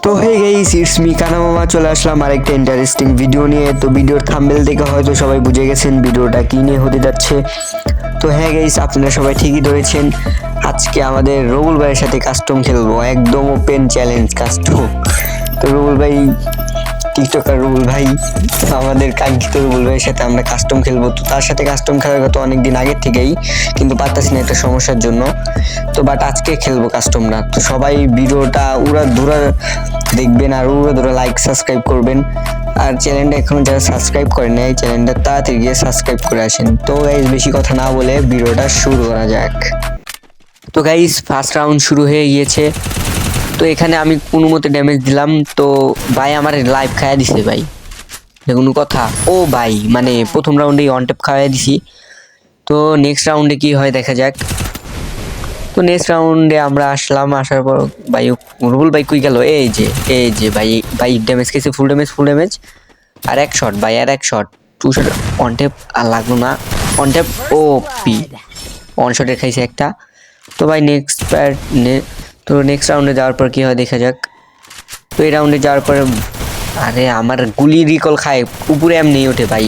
তো hey guys, it's me কানা মামা, চলে আসলাম আরেকটা ইন্টারেস্টিং ভিডিও নিয়ে। তো ভিডিওর থাম্বনেল দেখে হয়তো সবাই বুঝে গেছেন ভিডিওটা কি নিয়ে হতে যাচ্ছে। তো হ্যাঁ গাইস, আপনারা সবাই ঠিকই ধরেছেন। আজকে আমাদের রবুল ভাইয়ের সাথে কাস্টম খেলবো, একদম ওপেন চ্যালেঞ্জ কাস্টম। তো রবুল ভাই, টিকটকার রবুল ভাই, আমাদের কাঙ্ক্ষিত রবুল ভাইয়ের সাথে আমরা কাস্টম খেলবো। তো তার সাথে কাস্টম খেলার কথা অনেকদিন আগের থেকেই, কিন্তু পারতাছি না একটা সমস্যার জন্য। তো বাট আজকে খেলবো কাস্টম না। তো সবাই ভিডিওটা উড়াধুরা দেখবেন আর উড়াধুরা লাইক সাবস্ক্রাইব করবেন। আর চ্যানেলটা এখনো যারা সাবস্ক্রাইব করেন নাই, চ্যানেলটা তাড়াতাড়ি গিয়ে সাবস্ক্রাইব করে আসেন। তো গাইস, বেশি কথা না বলে ভিডিওটা শুরু করা যাক। তো গাইস, ফার্স্ট রাউন্ড শুরু হয়ে গিয়েছে। তো এখানে আমি কোনো মতে ড্যামেজ দিলাম, তো ভাই আমার লাইফ খাইয়া দিছে ভাই, কোনো কথা। ও ভাই, মানে প্রথম রাউন্ডেই অন ট্যাপ খাইয়া দিছি। তো নেক্সট রাউন্ডে কি হয় দেখা যাক। তো নেক্সট রাউন্ডে আমরা আসলাম, আসার পর ভাই রুবুল ভাই কই গেল? এই যে ভাই ভাই ড্যামেজ খেয়েছে, ফুল ড্যামেজ। আর এক শট ভাই, আর এক shot, two shot. On tap আর লাগলো না, অন ট্যাপ। ও পি অন শটে খাইছে একটা। তো ভাই তো নেক্সট রাউন্ডে যাওয়ার পর কি হয় দেখা যাক। তো এই রাউন্ডে যাওয়ার পরে আরে আমার গুলি রিকল খায়, উপরে এমনি ওঠে ভাই।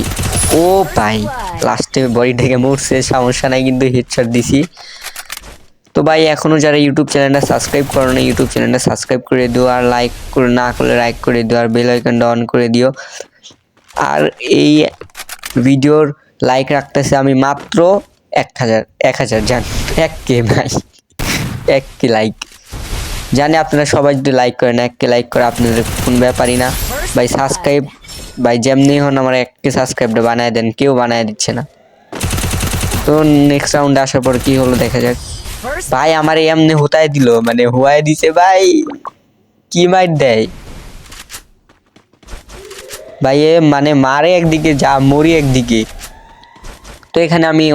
ও ভাই লাস্টে বডি থেকে মরছে, সমস্যা নাই, কিন্তু হেডশট দিছি। তো ভাই এখনো যারা ইউটিউব চ্যানেলটা সাবস্ক্রাইব করো না, ইউটিউব চ্যানেলটা সাবস্ক্রাইব করে দিও, আর লাইক করে না করলে লাইক করে দিও, আর বেল আইকনটা অন করে দিও। আর এই ভিডিওর লাইক রাখতেছে আমি মাত্র 1000 জান, 1K ভাই, 1K লাইক। জানি আপনারা সবাই যদি লাইক করেন, 1K লাইক করে আপনাদের কোন ব্যাপারই না ভাই। সাবস্ক্রাইব ভাই যেমনি হন আমার 1K সাবস্ক্রাইবটা বানায় দেন, কেউ বানায় দিচ্ছে না। তো নেক্সট রাউন্ডে আসার পর কি হলো দেখা যাক। ভাই আমার এমনি হোতায় দিল, মানে হুয়ায় দিছে ভাই, কি মাইর দেয় ভাই, এ মানে মারে একদিকে যা মরি একদিকে। তো এখানে আমি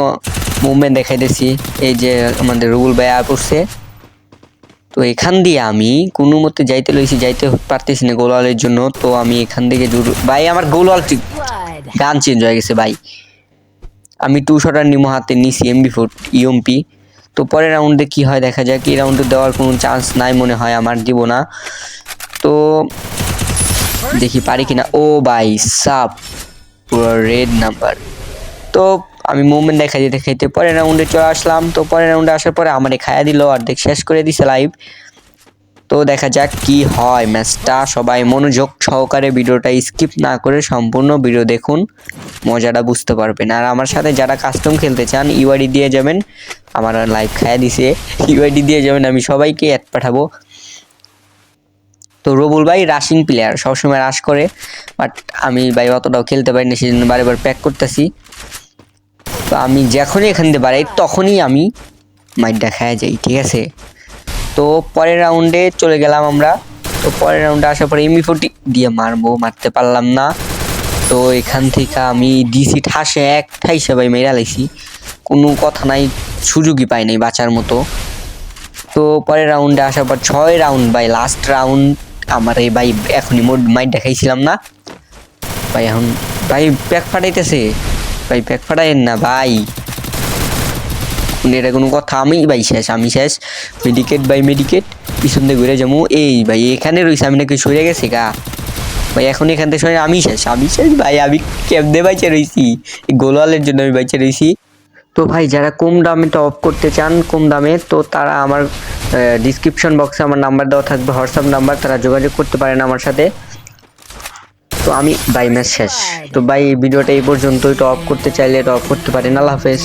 মুভমেন্ট দেখাইতেছি, এই যে আমাদের রুবুল ভাই পড়ছে। তো এখান দিয়ে আমি কোনো মতে যাইতে পারতেছি না গোলওয়ালের জন্য। তো আমি এখান থেকে ভাই আমার গোলওয়াল গান চেঞ্জ হয়ে গেছে ভাই। আমি 2 শটার নিমো হাতে নিছি MB4 ইউএমপি। তো পরের রাউন্ডে কি হয় দেখা যাক। এই রাউন্ডে দেওয়ার কোনো চান্স নাই মনে হয় আমার, দিব না। তো দেখি পারি কিনা। ও ভাই সাপ, পুরো রেড নাম্বার। তো আমি মুভমেন্ট দেখাইতে পরের রাউন্ডে চলে আসলাম। তো পরের রাউন্ডে আসার পরে আমারে খায়া দিল, অর্ধেক শেষ করে দিছে লাইভ। তো দেখা যাক কি হয় ম্যাচটা। সবাই মনোযোগ সহকারে ভিডিওটা স্কিপ না করে সম্পূর্ণ ভিডিও দেখুন, মজাটা বুঝতে পারবেন। আর আমার সাথে যারা কাস্টম খেলতে চান ইউআইডি দিয়ে যাবেন, আমার লাইভ খায়া দিছে, ইউআইডি দিয়ে যাবেন, আমি সবাইকে অ্যাড পাঠাবো। তো রবুল ভাই রাশিং প্লেয়ার, সবসময় রাশ করে, বাট আমি ভাই অতটাও খেলতে পারি না, সেজন্য বারবার প্যাক করতেছি। তো আমি যখনই এখান থেকে বাড়াই তখনই আমি মাইরটা খায়া যাই, ঠিক আছে। তো পরের রাউন্ডে চলে গেলাম আমরা। তো পরের রাউন্ডে আসার পরে MB40 দিয়ে মারতে পারলাম না। তো এখান থেকে আমি ডিসি ঠাসে একটাই সবাই মেরা লাইছি, কোনো কথা নাই, সুযোগই পাই নাই বাঁচার মতো। তো পরের রাউন্ডে আসার পর 6 রাউন্ড ভাই, লাস্ট রাউন্ড আমার এই ভাই এখনই মাইর দেখাইছিলাম না ভাই। এখন ভাই প্যাক ফাটাইতেছে ভাই, প্যাক ফাটাইন না ভাই, এটা কোনো কথা? আমি শেষ। মেডিকেট পিছন দিয়ে ঘুরে যাবো। এই ভাই এখানে রয়েছে, আমি নাকি সরে গেছি গা ভাই, এখন এখান থেকে সরে আমি শেষ ভাই। আমি কেমনে বাইচে রয়েছি, গোলওয়ালের জন্য আমি বাইচে রয়েছি। তো ভাই যারা কম দামে টপ করতে চান, কম দামে, তো তারা আমার ডিসক্রিপশন বক্সে আমার নাম্বার দেওয়া থাকবে, হোয়াটসঅ্যাপ নাম্বার, তারা যোগাযোগ করতে পারেন আমার সাথে। তো আমি ভাই ম্যাচ শেষ। তো ভাই ভিডিওটা এই পর্যন্তই, টপ করতে চাইলে টপ করতে পারেন। আল্লাহ হাফেজ।